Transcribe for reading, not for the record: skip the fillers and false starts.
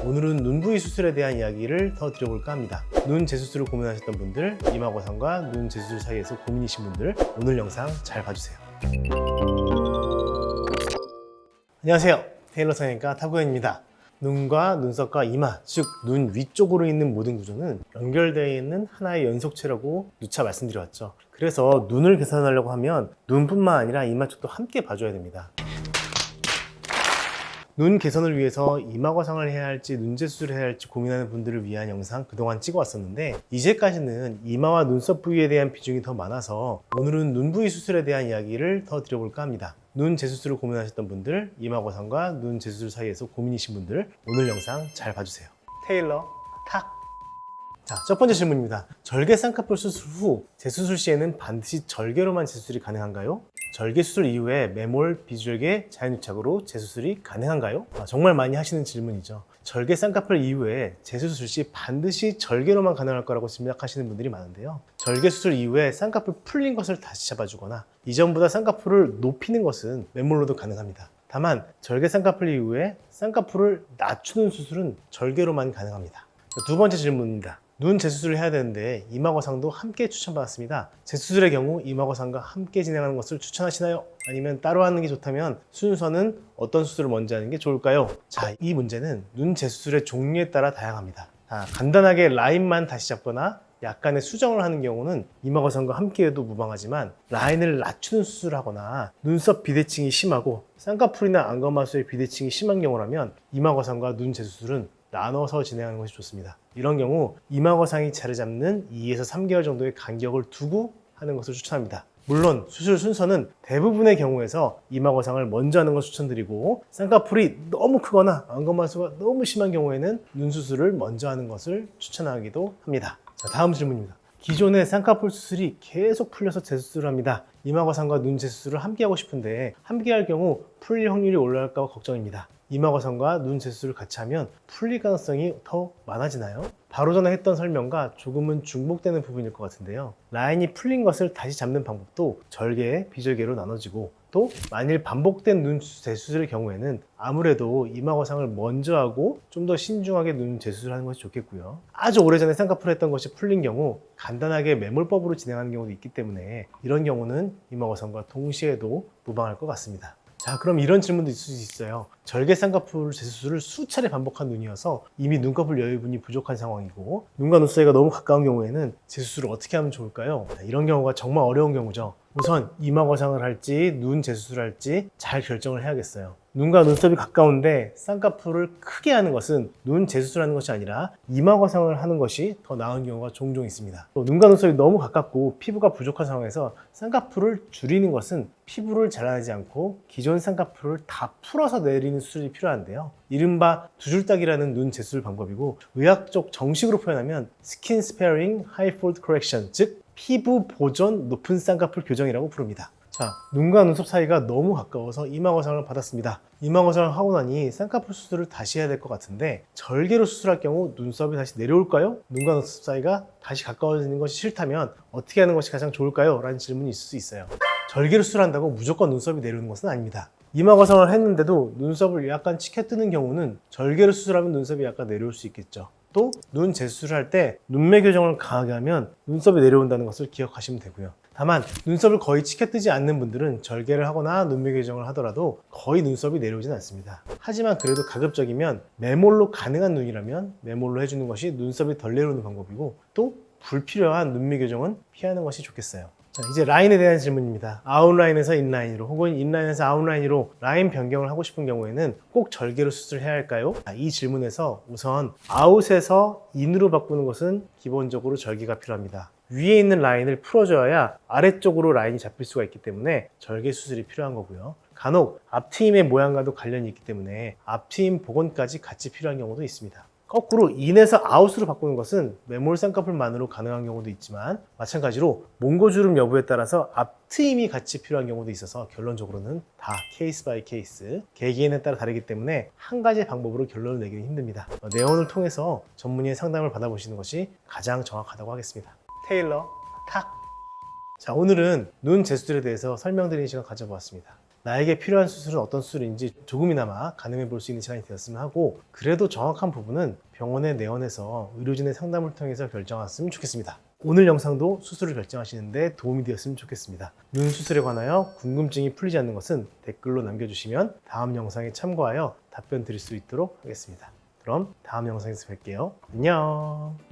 오늘은 눈 부위 수술에 대한 이야기를 더 드려볼까 합니다. 눈 재수술을 고민하셨던 분들, 이마거상과 눈 재수술 사이에서 고민이신 분들, 오늘 영상 잘 봐주세요. 안녕하세요. 테일러 성형외과 타구현입니다. 눈과 눈썹과 이마, 즉 눈 위쪽으로 있는 모든 구조는 연결되어 있는 하나의 연속체라고 누차 말씀드려왔죠. 그래서 눈을 개선하려고 하면 눈뿐만 아니라 이마 쪽도 함께 봐줘야 됩니다. 눈 개선을 위해서 이마거상을 해야 할지 눈 재수술을 해야 할지 고민하는 분들을 위한 영상 그동안 찍어왔었는데, 이제까지는 이마와 눈썹 부위에 대한 비중이 더 많아서 오늘은 눈 부위 수술에 대한 이야기를 더 드려볼까 합니다. 눈 재수술을 고민하셨던 분들, 이마거상과 눈 재수술 사이에서 고민이신 분들, 오늘 영상 잘 봐주세요. 테일러 탁! 자, 첫 번째 질문입니다. 절개 쌍꺼풀 수술 후 재수술 시에는 반드시 절개로만 재수술이 가능한가요? 절개 수술 이후에 매몰, 비절개, 자연유착으로 재수술이 가능한가요? 정말 많이 하시는 질문이죠. 절개 쌍꺼풀 이후에 재수술 시 반드시 절개로만 가능할 거라고 짐작하시는 분들이 많은데요. 절개 수술 이후에 쌍꺼풀 풀린 것을 다시 잡아주거나 이전보다 쌍꺼풀을 높이는 것은 매몰로도 가능합니다. 다만 절개 쌍꺼풀 이후에 쌍꺼풀을 낮추는 수술은 절개로만 가능합니다. 두 번째 질문입니다. 눈 재수술을 해야 되는데 이마거상도 함께 추천받았습니다. 재수술의 경우 이마거상과 함께 진행하는 것을 추천하시나요? 아니면 따로 하는 게 좋다면 순서는 어떤 수술을 먼저 하는 게 좋을까요? 자, 이 문제는 눈 재수술의 종류에 따라 다양합니다. 간단하게 라인만 다시 잡거나 약간의 수정을 하는 경우는 이마거상과 함께 해도 무방하지만, 라인을 낮추는 수술을 하거나 눈썹 비대칭이 심하고 쌍꺼풀이나 안검하수의 비대칭이 심한 경우라면 이마거상과 눈 재수술은 나눠서 진행하는 것이 좋습니다. 이런 경우 이마거상이 자리 잡는 2에서 3개월 정도의 간격을 두고 하는 것을 추천합니다. 물론 수술 순서는 대부분의 경우에서 이마거상을 먼저 하는 것을 추천드리고, 쌍꺼풀이 너무 크거나 안검하수가 너무 심한 경우에는 눈 수술을 먼저 하는 것을 추천하기도 합니다. 자, 다음 질문입니다. 기존의 쌍꺼풀 수술이 계속 풀려서 재수술을 합니다. 이마거상과 눈 재수술을 함께 하고 싶은데 함께 할 경우 풀릴 확률이 올라갈까 걱정입니다. 이마거상과 눈 재수술을 같이 하면 풀릴 가능성이 더 많아지나요? 바로 전에 했던 설명과 조금은 중복되는 부분일 것 같은데요. 라인이 풀린 것을 다시 잡는 방법도 절개, 비절개로 나눠지고, 또 만일 반복된 눈 재수술의 경우에는 아무래도 이마거상을 먼저 하고 좀 더 신중하게 눈 재수술을 하는 것이 좋겠고요. 아주 오래전에 쌍꺼풀 했던 것이 풀린 경우 간단하게 매몰법으로 진행하는 경우도 있기 때문에 이런 경우는 이마거상과 동시에도 무방할 것 같습니다. 자, 그럼 이런 질문도 있을 수 있어요. 절개 쌍꺼풀 재수술을 수차례 반복한 눈이어서 이미 눈꺼풀 여유분이 부족한 상황이고 눈과 눈 사이가 너무 가까운 경우에는 재수술을 어떻게 하면 좋을까요? 이런 경우가 정말 어려운 경우죠. 우선 이마거상을 할지 눈 재수술을 할지 잘 결정을 해야겠어요. 눈과 눈썹이 가까운데 쌍꺼풀을 크게 하는 것은 눈 재수술하는 것이 아니라 이마거상을 하는 것이 더 나은 경우가 종종 있습니다. 또 눈과 눈썹이 너무 가깝고 피부가 부족한 상황에서 쌍꺼풀을 줄이는 것은 피부를 잘라내지 않고 기존 쌍꺼풀을 다 풀어서 내리는 수술이 필요한데요. 이른바 두 줄 따기라는 눈 재수술 방법이고, 의학적 정식으로 표현하면 스킨 스페어링 하이 폴드 커렉션, 즉 피부 보존 높은 쌍꺼풀 교정이라고 부릅니다. 자, 눈과 눈썹 사이가 너무 가까워서 이마거상을 받았습니다. 이마거상을 하고 나니 쌍꺼풀 수술을 다시 해야 될 것 같은데 절개로 수술할 경우 눈썹이 다시 내려올까요? 눈과 눈썹 사이가 다시 가까워지는 것이 싫다면 어떻게 하는 것이 가장 좋을까요? 라는 질문이 있을 수 있어요. 절개로 수술한다고 무조건 눈썹이 내려오는 것은 아닙니다. 이마거상을 했는데도 눈썹을 약간 치켜뜨는 경우는 절개로 수술하면 눈썹이 약간 내려올 수 있겠죠. 또 눈 재수술을 할 때 눈매 교정을 강하게 하면 눈썹이 내려온다는 것을 기억하시면 되고요. 다만 눈썹을 거의 치켜뜨지 않는 분들은 절개를 하거나 눈매 교정을 하더라도 거의 눈썹이 내려오진 않습니다. 하지만 그래도 가급적이면 매몰로 가능한 눈이라면 매몰로 해주는 것이 눈썹이 덜 내려오는 방법이고, 또 불필요한 눈매 교정은 피하는 것이 좋겠어요. 자, 이제 라인에 대한 질문입니다. 아웃라인에서 인라인으로 혹은 인라인에서 아웃라인으로 라인 변경을 하고 싶은 경우에는 꼭 절개로 수술해야 할까요? 자, 이 질문에서 우선 아웃에서 인으로 바꾸는 것은 기본적으로 절개가 필요합니다. 위에 있는 라인을 풀어줘야 아래쪽으로 라인이 잡힐 수가 있기 때문에 절개 수술이 필요한 거고요. 간혹 앞트임의 모양과도 관련이 있기 때문에 앞트임 복원까지 같이 필요한 경우도 있습니다. 거꾸로 인에서 아웃으로 바꾸는 것은 매몰 쌍꺼풀만으로 가능한 경우도 있지만, 마찬가지로 몽고주름 여부에 따라서 앞트임이 같이 필요한 경우도 있어서 결론적으로는 다 케이스 바이 케이스, 개개인에 따라 다르기 때문에 한 가지 방법으로 결론을 내기는 힘듭니다. 내원을 통해서 전문의의 상담을 받아보시는 것이 가장 정확하다고 하겠습니다. 테일러 탁! 자, 오늘은 눈 재수술에 대해서 설명드리는 시간 가져보았습니다. 나에게 필요한 수술은 어떤 수술인지 조금이나마 가늠해 볼 수 있는 시간이 되었으면 하고, 그래도 정확한 부분은 병원에 내원해서 의료진의 상담을 통해서 결정했으면 좋겠습니다. 오늘 영상도 수술을 결정하시는데 도움이 되었으면 좋겠습니다. 눈 수술에 관하여 궁금증이 풀리지 않는 것은 댓글로 남겨주시면 다음 영상에 참고하여 답변 드릴 수 있도록 하겠습니다. 그럼 다음 영상에서 뵐게요. 안녕.